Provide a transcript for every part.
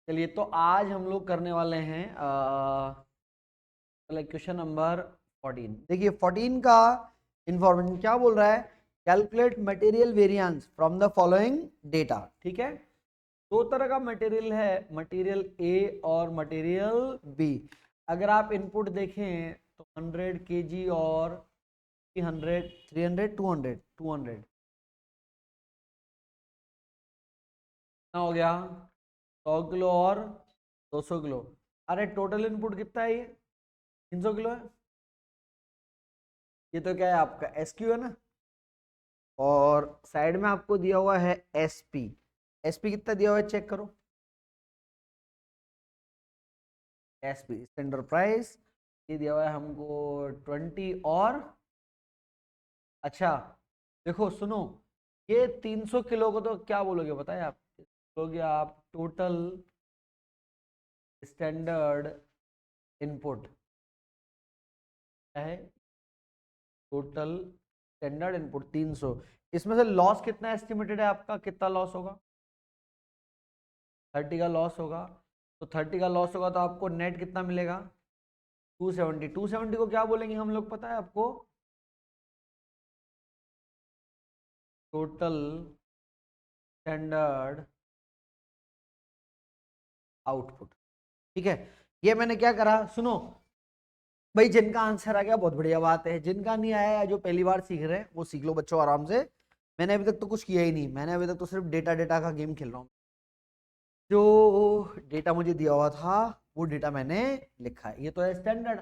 चलिए, तो आज हम लोग करने वाले हैं क्वेश्चन नंबर 14। देखिए 14 का इंफॉर्मेशन क्या बोल रहा है, calculate material variance from the following data. ठीक है, दो तरह का मटेरियल है, मटेरियल ए और मटेरियल बी। अगर आप इनपुट देखें तो 100 kg और 300 300 200 200 कितना हो गया, 100 किलो और 200 किलो। अरे टोटल इनपुट कितना है, ये 300 किलो है। ये तो क्या है, आपका एस क्यू है ना, और साइड में आपको दिया हुआ है एस पी। एस पी कितना दिया हुआ है चेक करो, एस पी स्टैंडर्ड प्राइस ये दिया हुआ है हमको 20 और अच्छा देखो सुनो, ये 300 किलो को तो क्या बोलोगे बताए आप, बोलोगे आप टोटल स्टैंडर्ड इनपुट है, टोटल स्टैंडर्ड इनपुट 300। इसमें से लॉस कितना एस्टिमेटेड है आपका, कितना लॉस होगा, 30 का लॉस होगा। तो 30 का लॉस होगा तो आपको नेट कितना मिलेगा, 270। 270 को क्या बोलेंगे हम लोग पता है आपको, टोटल स्टैंडर्ड आउटपुट। ठीक है, ये मैंने क्या करा सुनो भाई, जिनका आंसर आ गया बहुत बढ़िया बात है, जिनका नहीं आया या जो पहली बार सीख रहे हैं वो सीख लो बच्चों आराम से। मैंने अभी तक तो कुछ किया ही नहीं, मैंने अभी तक तो सिर्फ डेटा डेटा का गेम खेल रहा हूँ। जो डेटा मुझे दिया हुआ था वो डेटा मैंने लिखा है, ये तो है स्टैंडर्ड।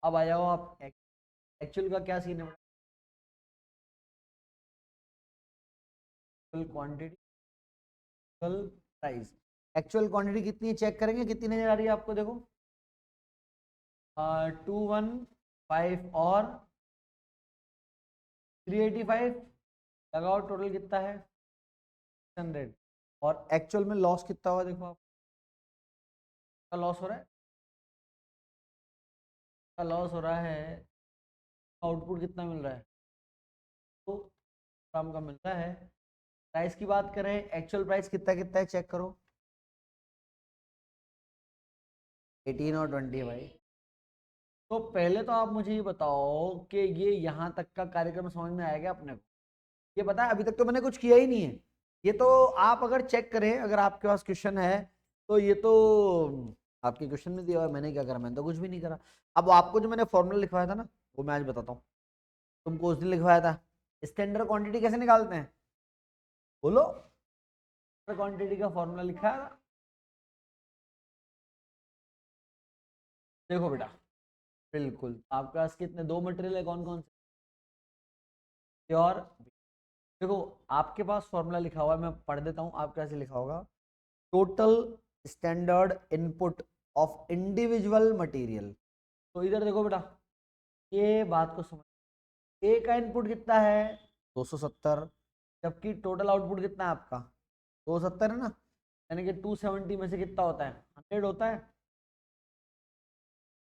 अब आ जाओ आप एक्चुअल का क्या सीन है, क्वांटिटी प्राइस। एक्चुअल क्वांटिटी कितनी है चेक करेंगे, कितनी नजर आ रही है आपको, देखो 215 और 385 लगाओ, टोटल कितना है 600। और एक्चुअल में लॉस कितना हुआ देखो, आपका लॉस हो रहा है, का लॉस हो रहा है, आउटपुट कितना मिल रहा है, तो ग्राम का मिलता है। प्राइस की बात करें, एक्चुअल प्राइस कितना कितना है चेक करो, 18 और 20 भाई। तो पहले तो आप मुझे ये बताओ कि ये यहाँ तक का कार्यक्रम समझ में आएगा अपने को, ये पता है अभी तक तो मैंने कुछ किया ही नहीं है। ये तो आप अगर चेक करें, अगर आपके पास क्वेश्चन है तो ये तो आपके क्वेश्चन में दिया हुआ है, मैंने क्या करा, मैंने तो कुछ भी नहीं करा। अब आपको जो मैंने फॉर्मूला लिखवाया था ना, वो मैं आज बताता हूँ। तुमको उस दिन लिखवाया था, स्टैंडर्ड क्वांटिटी कैसे निकालते हैं, बोलो, क्वांटिटी का फॉर्मूला लिखा है, देखो बेटा। बिल्कुल, आपके पास कितने दो मटेरियल है, कौन कौन से, और देखो आपके पास फॉर्मूला लिखा हुआ है, मैं पढ़ देता हूँ, आप कैसे लिखा होगा, total standard input of individual material. तो इधर देखो बेटा, ये बात को समझ, ए का इनपुट कितना है 270, जबकि टोटल आउटपुट कितना है आपका 270 है ना, यानी कि 270 में से कितना होता है 100 होता है।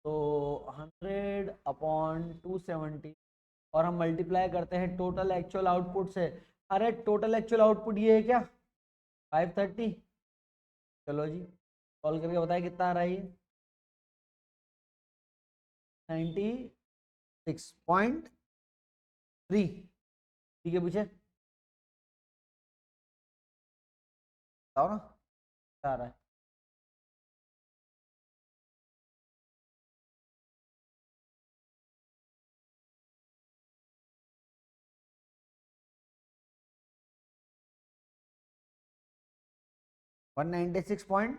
तो 100 अपॉन 270 और हम मल्टीप्लाई करते हैं टोटल एक्चुअल आउटपुट से। अरे टोटल एक्चुअल आउटपुट ये है क्या 530। चलो जी, सॉल्व करके बताए कितना आ रहा है ये 96.3। ठीक है, पीछे बताओ ना क्या आ रहा है, 196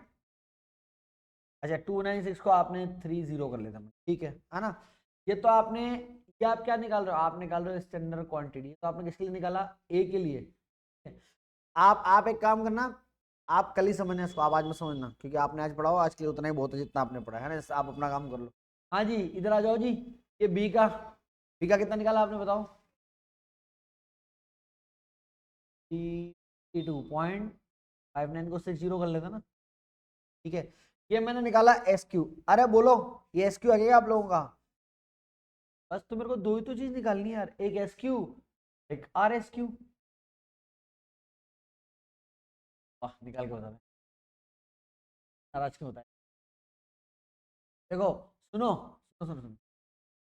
अच्छा 296 को आपने 30 कर लेता, ठीक है ना। ये तो आपने, ये आप क्या निकाल रहे हो, आप निकाल रहे हो स्टैंडर्ड क्वांटिटी, तो आपने किसके लिए निकाला, ए के लिए। आप एक काम करना, आप कल ही समझना इसको, आप आज में समझना, क्योंकि आपने आज पढ़ा हो, आज के लिए उतना ही बहुत है जितना आपने पढ़ा है ना, आप अपना काम कर लो। हाँ जी, इधर आ जाओ जी, ये बी का कितना निकाला आपने बताओ, 2.59 को 60 कर लेता ना, ठीक है। ये मैंने निकाला एस क्यू, अरे बोलो ये एस क्यू आ गया आप लोगों का, बस तो मेरे को दो ही तो चीज निकालनी है यार, एक एस क्यू एक आर एस क्यू। वाह, निकाल के बता नाराज क्यों होता है? देखो, सुनो सुनो सुनो सुनो,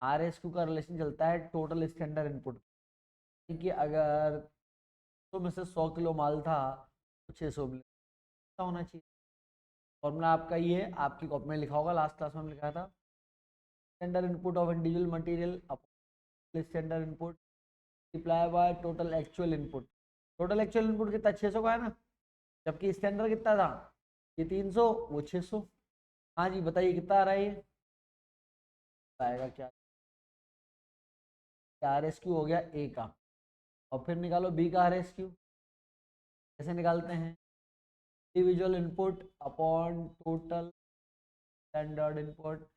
RSQ का रिलेशन चलता है टोटल स्टैंडर्ड इनपुट। कि अगर तो में से 100 किलो माल था तो 600 मिले होना चाहिए। फॉर्मूला आपका ये है, आपकी कॉपी में लिखा होगा, लास्ट क्लास में हमने लिखा था। Standard input of individual material upon standard input multiply by total actual input. Total actual input कितना? 600 का है ना, जबकि स्टैंडर्ड कितना था? ये 300, वो 600। हाँ जी बताइए कितना आ रहा है ये? आएगा क्या? RSQ हो गया ए का, और फिर निकालो बी का RSQ। कैसे निकालते हैं? Individual input upon total standard input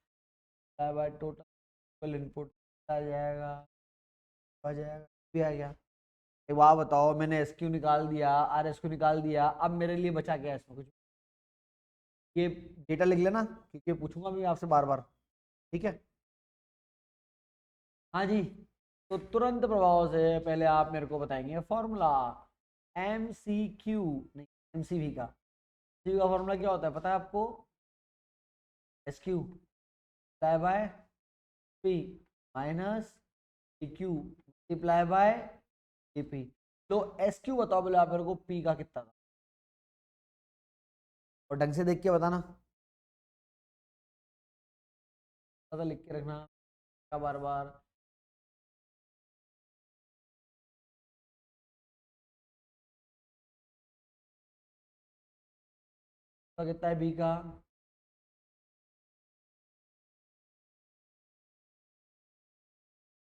by total input आ जाएगा भी आ गया। एक बात बताओ, मैंने SQ निकाल दिया, RSQ निकाल दिया, अब मेरे लिए बचा क्या है इसमें? कुछ? ये डेटा लिख लेना क्योंकि पूछूंगा मैं आपसे बार बार, ठीक है? हाँ जी, तो तुरंत प्रभाव से पहले आप मेरे को बताएंगे फॉर्मूला MCQ, नहीं MCV का। MCV का फॉर्मूला क्या होता है पता है आपको? SQ by P minus PQ multiply by PP। तो SQ बताओ बोले आप मेरे को, P का कितना था? और ढंग से देख के बताना, पता लिख के रखना बार बार। तो कितना है B का?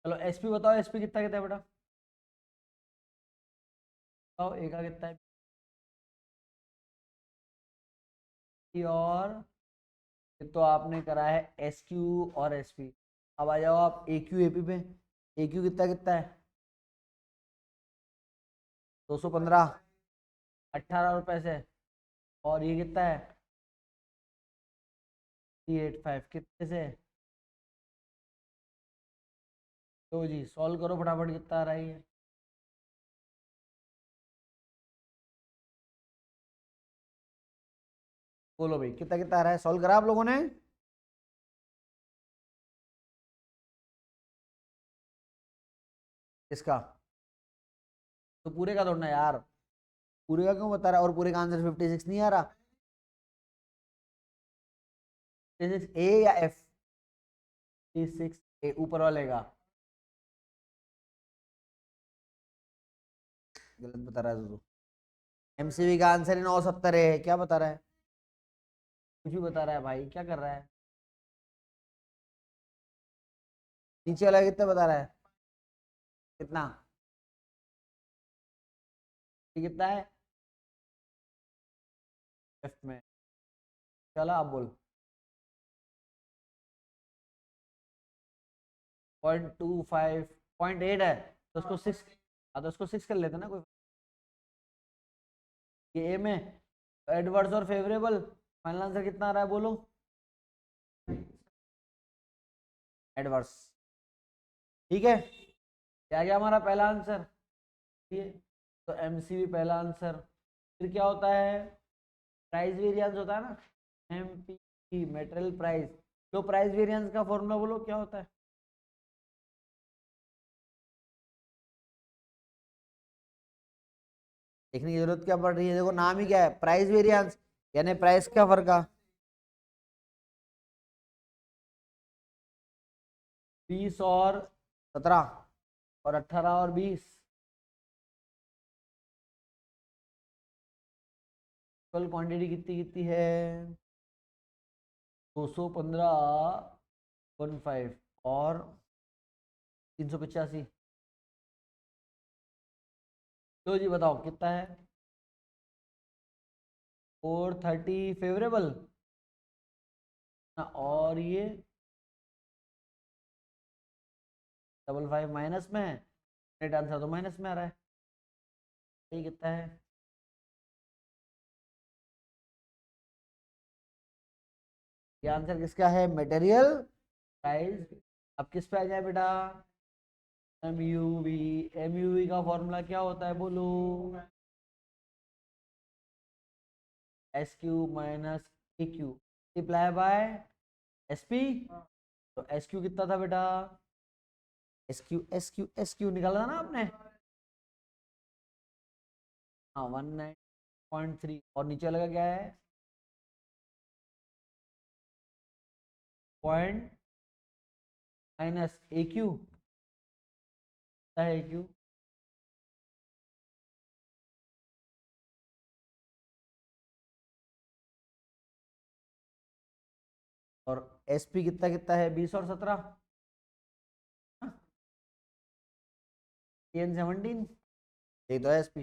चलो SP बताओ, SP कितना कितना है बेटा? बताओ A का कितना है? और ये तो आपने करा है SQ और SP। अब आ जाओ आप AQ AP पे। AQ कितना कितना है? 215, 18 रुपए से। और ये कितना है? 385 कितने से? तो जी सॉल्व करो फटाफट, कितना आ रहा है ये? बोलो भाई कितना कितना आ रहा है? सॉल्व करा आप लोगों ने? इसका तो पूरे का तोड़ना यार। पूरे का क्यों बता रहा है? और पूरे का आंसर 56 नहीं आ रहा? 56 A या F? 56 A ऊपर वाले का। गलत बता रहा है तू। MCV का आंसर ही 970 है, क्या बता रहा है? कुछ भी बता रहा है भाई, क्या कर रहा है? नीचे वाला कितना बता रहा है? कितना? ये कितना है? F में। चलो आप बोल। 0.25, 0.8 है तो उसको 6। हाँ तो उसको 6 कर लेते ना कोई। ये ए में एडवर्स और फेवरेबल। फाइनल आंसर कितना आ रहा है बोलो? एडवर्स। ठीक है, क्या गया हमारा पहला आंसर? ये तो MCV पहला आंसर। फिर क्या होता है? प्राइस वेरिएंस होता है ना, MPP मेटेरियल प्राइस। तो प्राइस वेरिएंस का फॉर्मूला बोलो क्या होता है? देखने की जरूरत क्या पड़ रही है? देखो नाम ही क्या है, प्राइस वेरिएंस, यानी प्राइस का फर्क आ। 20 और 17 और 18 और 20, कल क्वांटिटी कितनी कितनी है? 215, 15 और 385। तो जी बताओ कितना है? 430 फेवरेबल और ये 55 माइनस में। नेट आंसर तो माइनस में आ रहा है। ये कितना है? ये आंसर किसका है? Material price. अब किस पे आ जाए बेटा? MUV। MUV का फॉर्मूला क्या होता है बोलो? SQ minus A Q multiply by S P. तो एस क्यू कितना था बेटा, एस क्यू निकाला था ना आपने। हाँ 19.3 और नीचे लगा क्या है पॉइंट माइनस ए क्यू है ए क्यू। और एस पी कितना कितना है 20 और 17 एन 17 ये तो है एस पी।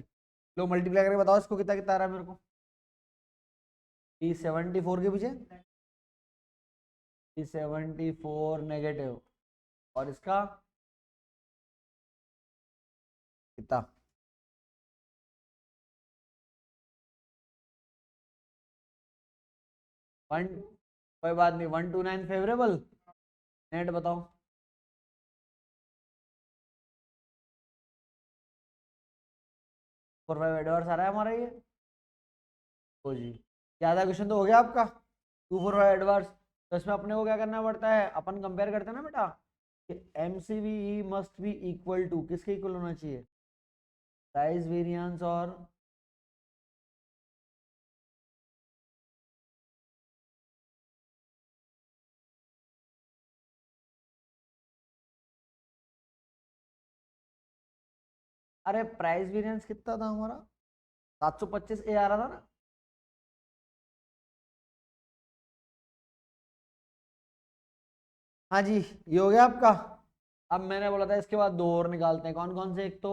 लो मल्टीप्लाई करके बताओ इसको कितना कितना आ रहा है मेरे को। 74 के पीछे 74 नेगेटिव और इसका कितना 1 कोई बात नहीं 129 फेवरेबल नेट बताओ। फोर फाइव एडवर्स आ रहा है हमारा ये। तो जी ज़्यादा क्वेश्चन तो हो गया आपका 245 एडवर्स। तो इसमें अपने को क्या करना पड़ता है, अपन कंपेयर करते हैं ना बेटा कि M C V E must be equal to किसके इक्वल होना चाहिए, प्राइस वेरिएंस और अरे प्राइस वेरिएंस कितना था हमारा 725 ए आ रहा था ना। हाँ जी ये हो गया आपका। अब मैंने बोला था इसके बाद दो और निकालते हैं, कौन कौन से, एक तो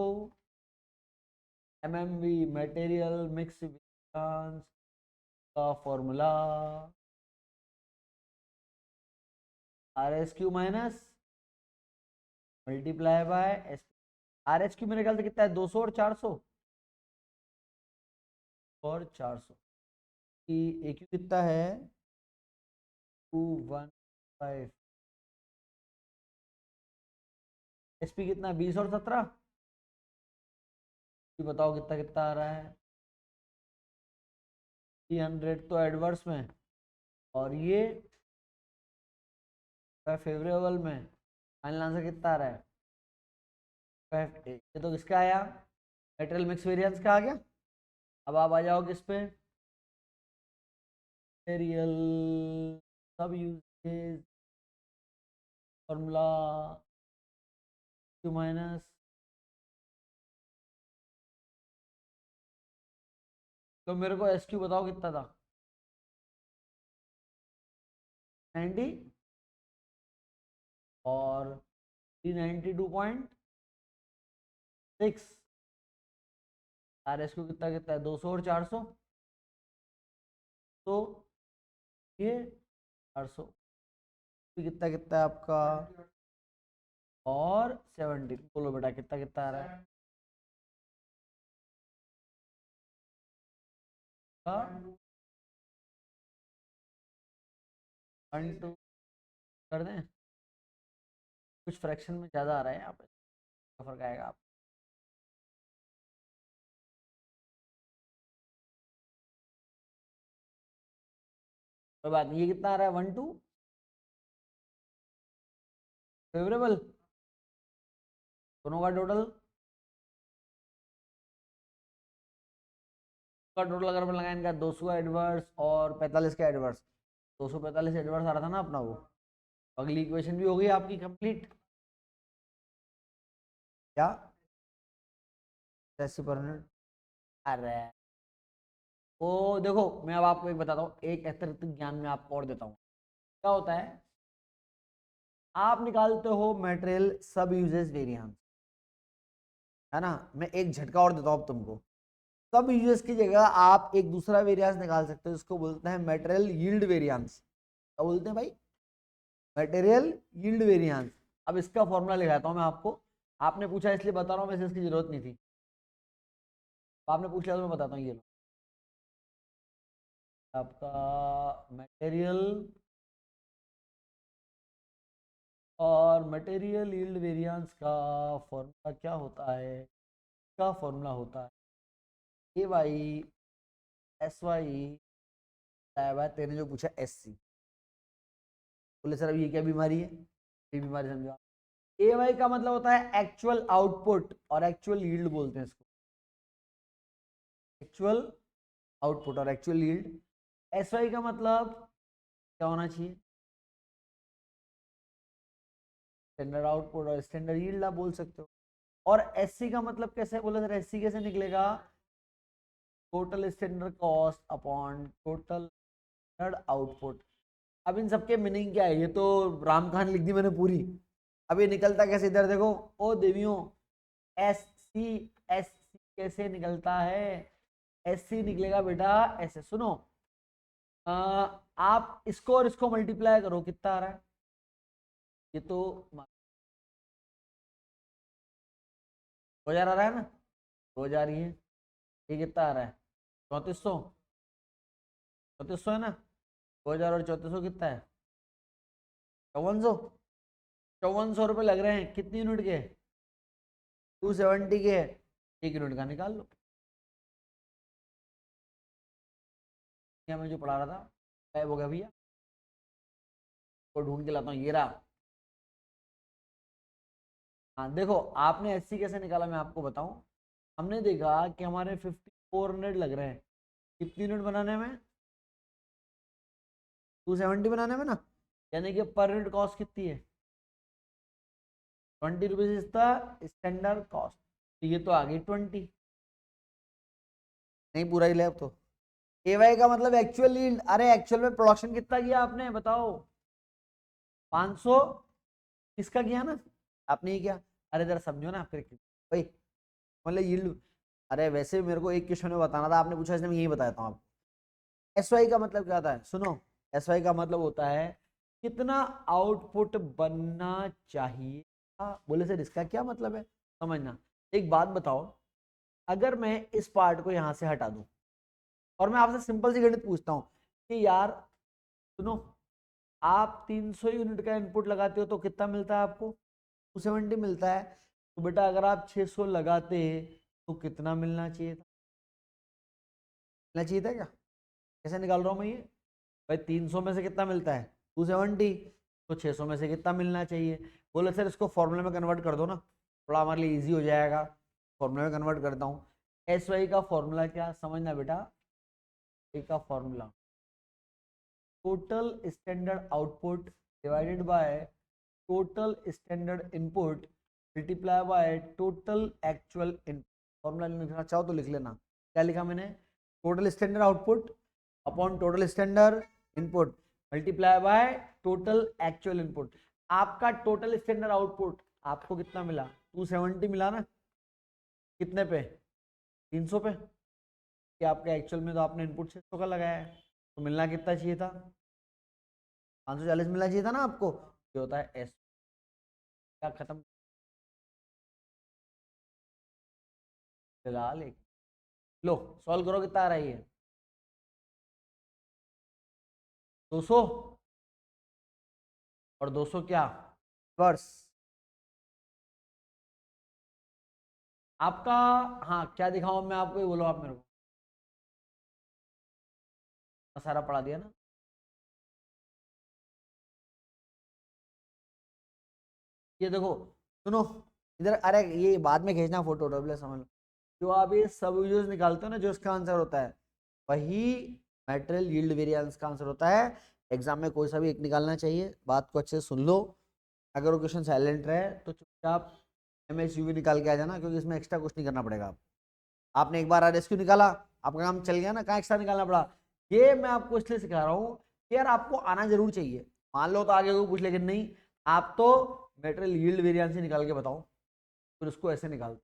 M M V material mix का formula R S Q minus multiply by S. R H Q मेरे ख्याल से कितना है 200 और 400 और 400 की ए क्यू कितना है 215। एस पी कितना 20 और 17 बताओ कितना कितना आ रहा है 300 तो एडवर्स में और ये फेवरेबल में। फाइनल आंसर कितना आ रहा है ये तो किसका आया मेटेरियल मिक्स वेरिएंस का आ गया। अब आप आ जाओ किस पे मटेरियल सब यूजेज फॉर्मूला क्यू माइनस। तो मेरे को एस क्यू बताओ कितना था 90 और 392.6। आर एस क्यू कितना कितना है 200 और 400 तो ये 400 कितना कितना है आपका और 70। बोलो बेटा कितना कितना आ रहा है वन टू कर दें कुछ फ्रैक्शन में ज़्यादा आ रहा है यहाँ पे फर्क आएगा आप। कोई बात नहीं ये कितना आ रहा है 1 2 फेवरेबल दोनों का टोटल अगर अपन लगाए इनका 200 का एडवर्स और 45 का एडवर्स 245 एडवर्स आ रहा था ना अपना वो। अगली इक्वेशन भी हो गई आपकी कंप्लीट क्या ऐसी परमानेंट। अरे वो देखो मैं अब आपको एक बताता हूँ एक अतिरिक्त ज्ञान में आपको और देता हूँ क्या होता है। आप निकालते हो मटेरियल सब यूजेस वेरिएंस है ना। मैं एक झटका और देता हूँ अब तुमको। सब यूजेस की जगह आप एक दूसरा वेरिएंस निकाल सकते हो जिसको बोलते हैं मटेरियल यील्ड वेरिएंस। क्या बोलते हैं भाई मटेरियल यील्ड वेरिएंस। अब इसका फॉर्मूला लिखाता हूँ मैं आपको। आपने पूछा इसलिए बता रहा हूँ वैसे इसकी जरूरत नहीं थी। आपने पूछ लिया तो मैं बताता हूँ ये लो आपका मटेरियल और मटेरियल यील्ड वेरिएंस का फॉर्मूला क्या होता है। का फॉर्मूला होता है ए वाई एस वाई तेने जो पूछा SC, बोले सर अब ये क्या बीमारी है, ये बीमारी समझो। AY का मतलब होता है एक्चुअल आउटपुट और एक्चुअल यील्ड बोलते हैं इसको, एक्चुअल आउटपुट और एक्चुअल यील्ड। SY का मतलब क्या होना चाहिए, स्टैंडर्ड आउटपुट और स्टैंडर्ड यील्ड आप बोल सकते हो। और SC का मतलब कैसे बोले सर, SC कैसे निकलेगा, total standard cost upon total standard output. अब इन सबके मीनिंग क्या है, ये तो राम कहानी लिख दी मैंने पूरी। अब ये निकलता कैसे, इधर देखो ओ देवियों, SC कैसे निकलता है, SC निकलेगा बेटा ऐसे, सुनो आप इसको और इसको मल्टीप्लाई करो, कितना आ रहा है, ये तो 2000 आ रहा है ना, 2000 ही है, ये कितना आ रहा है 3400, 3400 है ना, 2000 और 3400 कितना है 5400, 5400 रुपये लग रहे हैं, कितनी यूनिट के, 270 के, 1 यूनिट का निकाल लो। क्या मैं जो पढ़ा रहा था गायब हो गया भैया, वो ढूंढ के लाता हूँ, ये रहा। हाँ देखो आपने SC कैसे निकाला मैं आपको बताऊं, हमने देखा कि हमारे 5400 लग रहे हैं कितनी यूनिट बनाने में, 270 बनाने में ना, यानी कि पर यूनिट कॉस्ट कितनी है, 20 rupees is the standard cost, तो ये तो आ गई 20, नहीं पूरा ही ले अब तो। AY का मतलब एक्चुअल यील्ड, अरे एक्चुअल में प्रोडक्शन कितना किया आपने बताओ, 500, किसका किया ना आपने ही किया, अरे जरा समझो ना फिर भाई, मतलब यील्ड, अरे वैसे मेरे को एक क्वेश्चन में बताना था, आपने पूछा इसलिए मैं यही बताता हूँ आपको। SY का मतलब क्या होता है, सुनो, SY का मतलब होता है कितना आउटपुट बनना चाहिए। बोले सर इसका क्या मतलब है, समझना, एक बात बताओ, अगर मैं इस पार्ट को यहां से हटा दूं और मैं आपसे सिंपल सी गणित पूछता हूं कि यार सुनो, आप 300 यूनिट का इनपुट लगाते हो तो कितना मिलता है आपको, 270 मिलता है, तो बेटा अगर आप 600 लगाते तो कितना मिलना चाहिए था, मिलना चाहिए था क्या, कैसे निकाल रहा हूं मैं ये, भाई 300 में से कितना मिलता है 270, तो 600 में से कितना मिलना चाहिए। बोले सर इसको फॉर्मूले में कन्वर्ट कर दो ना, थोड़ा हमारे लिए इजी हो जाएगा, फॉर्मूले में कन्वर्ट करता हूँ। SY का फॉर्मूला क्या समझना बेटा, SY का formula total standard output divided by total standard input multiply by total actual input. Formula लिखना चाहो तो लिख लेना, क्या लिखा मैंने, total standard output upon total standard input multiply by total actual input. आपका टोटल स्टैंडर्ड आउटपुट आपको कितना मिला, 270 मिला ना, कितने पे, 300 पे, कि आपका एक्चुअल में तो आपने इनपुट 600 का लगाया है, तो मिलना कितना चाहिए था, 540 मिलना चाहिए था ना आपको, ये होता है S का खत्म। फिलहाल एक लो सॉल्व करो, कितना आ रहा है ये 200 और 200 क्या वर्स आपका, हाँ क्या दिखाऊं मैं आपको, ये बोलो आप मेरे को, सारा पढ़ा दिया ना, ये देखो सुनो, इधर अरे ये बाद में खींचना फोटो डब्ल्यू समझ लो, जो आप ये सब यूज निकालते हो ना, जो इसका आंसर होता है वही मटेरियल यील्ड वेरिएंस का आंसर होता है। एग्जाम में कोई सा भी एक निकालना चाहिए, बात को अच्छे से सुन लो, अगर वो क्वेश्चन साइलेंट रहे तो चुपचाप MSUV निकाल के आ जाना, क्योंकि इसमें एक्स्ट्रा कुछ नहीं करना पड़ेगा। आपने एक बार RSQ निकाला, आपका काम चल गया ना, कहाँ एक्स्ट्रा निकालना पड़ा। ये मैं आपको इसलिए सिखा रहा हूँ कि यार आपको आना जरूर चाहिए, मान लो तो आगे कोई पूछ, लेकिन नहीं, आप तो मटेरियल यील्ड वेरिएंस ही निकाल के बताओ, फिर उसको ऐसे निकाल,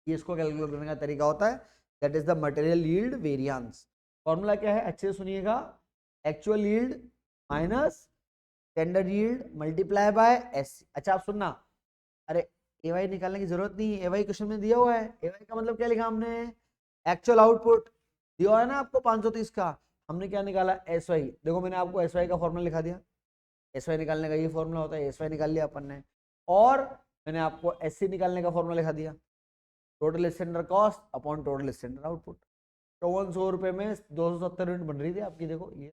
ये इसको कैलकुलेट करने का तरीका होता है, that is the material yield variance. Formula क्या है अच्छे से सुनिएगा, actual yield minus standard yield multiply by S। अच्छा आप सुनना, अरे AY निकालने की जरूरत नहीं है, AY क्वेश्चन में दिया हुआ है, AY का मतलब क्या लिखा हमने, एक्चुअल आउटपुट दिया हुआ है ना आपको 530 का, हमने क्या निकाला SY, देखो मैंने आपको SY का फॉर्मूला लिखा दिया, SY निकालने का ये फॉर्मूला होता है, SY निकाल लिया अपन ने, और मैंने आपको SC निकालने का फॉर्मूला लिखा दिया, total standard cost upon total standard output. ₹5400 में 270 यूनिट बन रही थी आपकी, देखो ये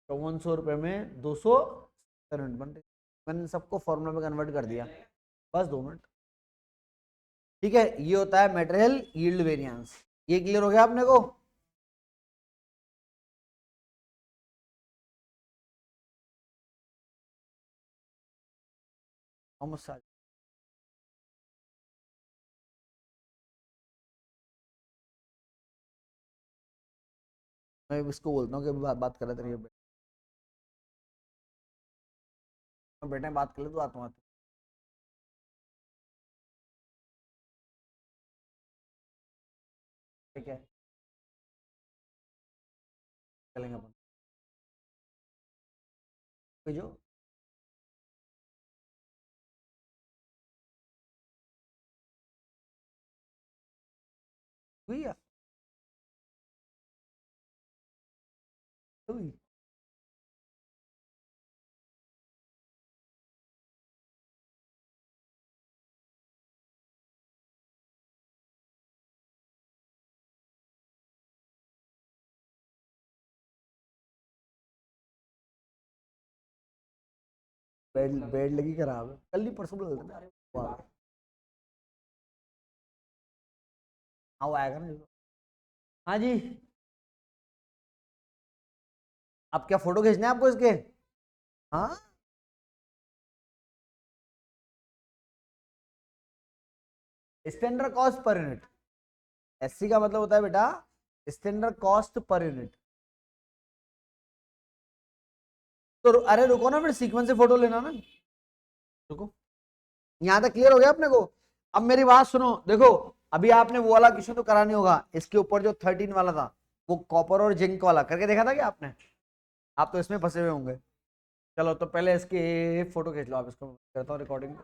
₹5400 में 270 यूनिट बन रही। मैंने सबको फॉर्मूला में कन्वर्ट कर दिया, बस 2 मिनट। ठीक है, ये होता है मटेरियल यील्ड वेरिएंस। ये क्लियर हो गया आपने को? मैं इसको बोलता हूँ कि बात कर रहे थे बेटे, बात कर ले तो आत्मा। ठीक है, चलेंगे अपन जो हुई है हुई। बेड बेड लगी खराब है, कल नहीं परसों बोल देना। वाह, हाँ वो आएगा ना। हाँ जी, अब क्या फोटो खींचना है आपको इसके? हाँ, standard cost per unit. SC का मतलब होता है बेटा स्टैंडर्ड कॉस्ट पर यूनिट। तो अरे रुको ना, फिर सीक्वेंस से फोटो लेना ना। रुको, यहां तक क्लियर हो गया अपने को? अब मेरी बात सुनो, देखो अभी आपने वो वाला क्वेश्चन तो करा नहीं होगा, इसके ऊपर जो 13 वाला था, वो कॉपर और जिंक वाला करके देखा था क्या आपने? आप तो इसमें फंसे हुए होंगे। चलो तो पहले इसकी फोटो खींच लो आप, इसको करता हूँ रिकॉर्डिंग।